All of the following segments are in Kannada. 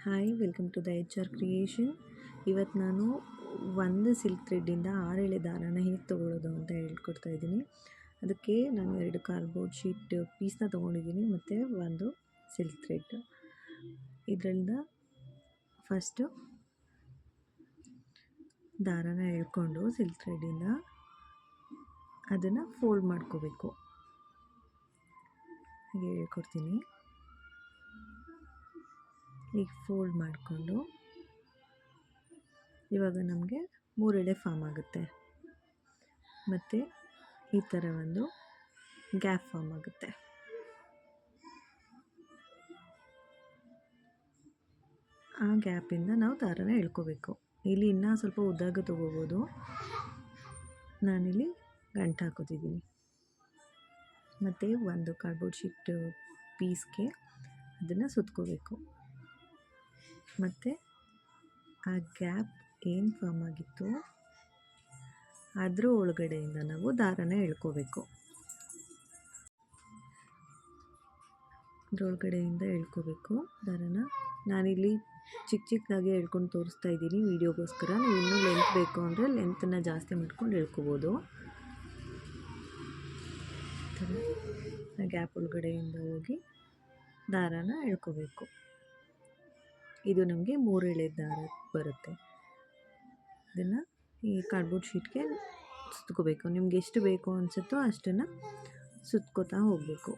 Hi, welcome to the HR creation. ಇವತ್ತು ನಾನು ಒಂದು ಸಿಲ್ಕ್ ಥ್ರೆಡ್ಡಿಂದ 6 ಎಳೆ ದಾರನ ಹೇಗೆ ತೊಗೊಳ್ಳೋದು ಅಂತ ಹೇಳ್ಕೊಡ್ತಾ ಇದ್ದೀನಿ. ಅದಕ್ಕೆ ನಾನು 2 ಕಾರ್ಡ್ಬೋರ್ಡ್ ಶೀಟ್ ಪೀಸ್ನ ತೊಗೊಂಡಿದ್ದೀನಿ ಮತ್ತು ಒಂದು ಸಿಲ್ಕ್ ಥ್ರೆಡ್. ಇದರಿಂದ ಫಸ್ಟು ದಾರನ ಎಳ್ಕೊಂಡು ಸಿಲ್ಕ್ ಥ್ರೆಡ್ಡಿಂದ ಅದನ್ನು ಫೋಲ್ಡ್ ಮಾಡ್ಕೋಬೇಕು. ಹಾಗೆ ಹೇಳ್ಕೊಡ್ತೀನಿ. ಈಗ ಫೋಲ್ಡ್ ಮಾಡಿಕೊಂಡು ಇವಾಗ ನಮಗೆ 3 ಎಳೆ ಫಾರ್ಮ್ ಆಗುತ್ತೆ ಮತ್ತು ಈ ಥರ ಒಂದು ಗ್ಯಾಪ್ ಫಾರ್ಮ್ ಆಗುತ್ತೆ. ಆ ಗ್ಯಾಪಿಂದ ನಾವು ದಾರನ ಎಳ್ಕೋಬೇಕು. ಇಲ್ಲಿ ಇನ್ನೂ ಸ್ವಲ್ಪ ಉದ್ದಾಗ ತೊಗೋಬೋದು. ನಾನಿಲ್ಲಿ ಗಂಟು ಹಾಕೋತಿದ್ದೀನಿ ಮತ್ತು ಒಂದು ಕಾರ್ಡ್ಬೋರ್ಡ್ ಶೀಟ್ ಪೀಸ್ಗೆ ಅದನ್ನು ಸುತ್ಕೋಬೇಕು. ಮತ್ತು ಆ ಗ್ಯಾಪ್ ಏನು ಫಾರ್ಮ್ ಆಗಿತ್ತು ಅದ್ರ ಒಳಗಡೆಯಿಂದ ನಾವು ದಾರನ ಎಳ್ಕೋಬೇಕು. ಅದ್ರೊಳಗಡೆಯಿಂದ ಎಳ್ಕೋಬೇಕು ದಾರನ. ನಾನಿಲ್ಲಿ ಚಿಕ್ಕದಾಗಿ ಎಳ್ಕೊಂಡು ತೋರಿಸ್ತಾ ಇದ್ದೀನಿ ವಿಡಿಯೋಗೋಸ್ಕರ. ನೀವು ಇನ್ನೂ ಲೆಂತ್ ಬೇಕು ಅಂದರೆ ಲೆಂತನ್ನು ಜಾಸ್ತಿ ಮಾಡ್ಕೊಂಡು ಎಳ್ಕೊಬೋದು. ಗ್ಯಾಪ್ ಒಳಗಡೆಯಿಂದ ಹೋಗಿ ದಾರನ ಎಳ್ಕೋಬೇಕು. ಇದು ನಮಗೆ 3 ಎಳೆ ದಾರ ಬರುತ್ತೆ. ಅದನ್ನು ಈ ಕಾರ್ಡ್ಬೋರ್ಡ್ ಶೀಟ್ಗೆ ಸುತ್ಕೋಬೇಕು. ನಿಮ್ಗೆ ಎಷ್ಟು ಬೇಕು ಅನಿಸುತ್ತೋ ಅಷ್ಟನ್ನು ಸುತ್ಕೋತಾ ಹೋಗಬೇಕು.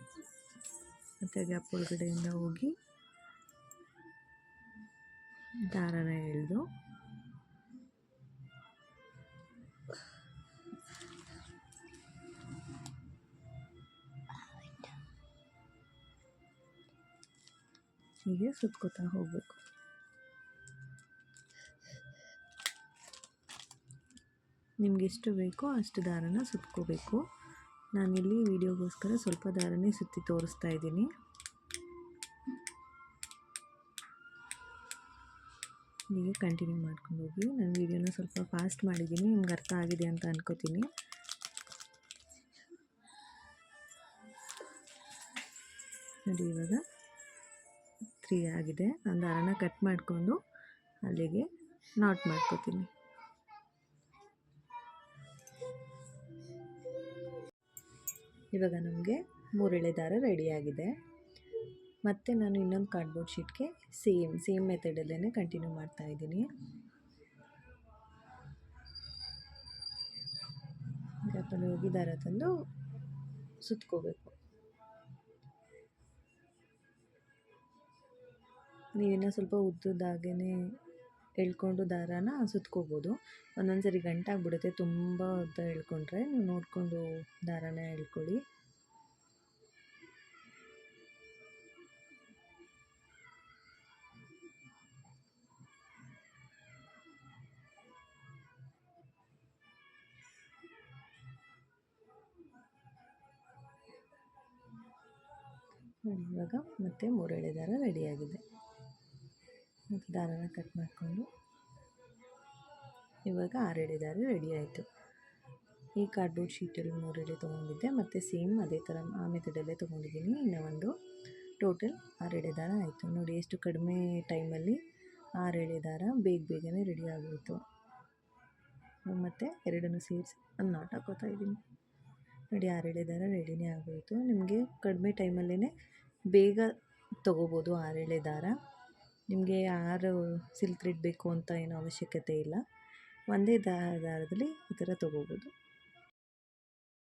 ಮತ್ತು ಗ್ಯಾಪ್ ಒಳಗಡೆಯಿಂದ ಹೋಗಿ ದಾರನ ಎಳೆದು ಹೀಗೆ ಸುತ್ಕೋತಾ ಹೋಗಬೇಕು. ನಿಮ್ಗೆ ಎಷ್ಟು ಬೇಕೋ ಅಷ್ಟು ದಾರನ ಸುತ್ಕೋಬೇಕು. ನಾನಿಲ್ಲಿ ವಿಡಿಯೋಗೋಸ್ಕರ ಸ್ವಲ್ಪ ದಾರನೇ ಸುತ್ತಿ ತೋರಿಸ್ತಾ ಇದ್ದೀನಿ. ಹೀಗೆ ಕಂಟಿನ್ಯೂ ಮಾಡ್ಕೊಂಡು ಹೋಗಿ. ನಾನು ವಿಡಿಯೋನ ಸ್ವಲ್ಪ ಫಾಸ್ಟ್ ಮಾಡಿದ್ದೀನಿ, ನಿಮ್ಗೆ ಅರ್ಥ ಆಗಿದೆ ಅಂತ ಅನ್ಕೋತೀನಿ. ನೋಡಿ, ಇವಾಗ 3 ಆಗಿದೆ. ನಾನು ದಾರನ ಕಟ್ ಮಾಡಿಕೊಂಡು ಅಲ್ಲಿಗೆ ನಾಟ್ ಮಾಡ್ಕೋತೀನಿ. ಇವಾಗ ನಮಗೆ 3 ಎಳೆ ದಾರ ರೆಡಿಯಾಗಿದೆ. ಮತ್ತು ನಾನು ಇನ್ನೊಂದು ಕಾರ್ಡ್ಬೋರ್ಡ್ ಶೀಟ್ಗೆ ಸೇಮ್ ಮೆಥಡಲ್ಲೇ ಕಂಟಿನ್ಯೂ ಮಾಡ್ತಾ ಇದ್ದೀನಿ. ಗ್ಯಾಪಲ್ಲಿ ಹೋಗಿ ದಾರ ತಂದು ಸುತ್ಕೋಬೇಕು. ನೀವಿನ್ನೂ ಸ್ವಲ್ಪ ಉದ್ದದಾಗೇ ಎಳ್ಕೊಂಡು ದಾರನ ಸುತ್ಕೋಬೋದು. ಒಂದೊಂದು ಸರಿ ಗಂಟಾಗ್ಬಿಡುತ್ತೆ ತುಂಬ ಉದ್ದ ಎಳ್ಕೊಂಡ್ರೆ. ನೀವು ನೋಡಿಕೊಂಡು ದಾರನ ಎಳ್ಕೊಳ್ಳಿ. ಇವಾಗ ಮತ್ತೆ 3 ಎಳೆ ದಾರ ರೆಡಿಯಾಗಿದೆ. ಮತ್ತು ದಾರನ ಕಟ್ ಮಾಡಿಕೊಂಡು ಇವಾಗ 6 ಎಳೆ ದಾರ ರೆಡಿ ಆಯಿತು. ಈ ಕಾರ್ಡ್ಬೋರ್ಡ್ ಶೀಟಲ್ಲಿ 3 ಎಳೆ ತೊಗೊಂಡಿದ್ದೆ ಮತ್ತು ಸೇಮ್ ಅದೇ ಥರ ಆ ಮೆಥಡಲ್ಲೇ ತೊಗೊಂಡಿದ್ದೀನಿ. ಇನ್ನೂ ಒಂದು ಟೋಟಲ್ 6 ಎಳೆ ದಾರ ಆಯಿತು. ನೋಡಿ, ಎಷ್ಟು ಕಡಿಮೆ ಟೈಮಲ್ಲಿ 6 ಎಳೆ ದಾರ ಬೇಗನೆ ರೆಡಿ ಆಗೋಯಿತು. ಮತ್ತು ಎರಡನ್ನೂ ಸೇರಿಸಿ ಒಂದು ನಾಟ್ ಹಾಕೋತಾ ಇದ್ದೀನಿ. ನೋಡಿ, 6 ಎಳೆ ದಾರ ರೆಡಿನೇ ಆಗೋಯಿತು. ನಿಮಗೆ ಕಡಿಮೆ ಟೈಮಲ್ಲೇ ಬೇಗ ತೊಗೋಬೋದು 6 ಎಳೆ ದಾರ. ನಿಮಗೆ 6 ಸಿಲ್ಕ್ ಥ್ರೆಡ್ ಬೇಕು ಅಂತ ಏನೂ ಅವಶ್ಯಕತೆ ಇಲ್ಲ. ಒಂದೇ ದಾರದಲ್ಲಿ ಈ ಥರ ತೊಗೋಬೋದು.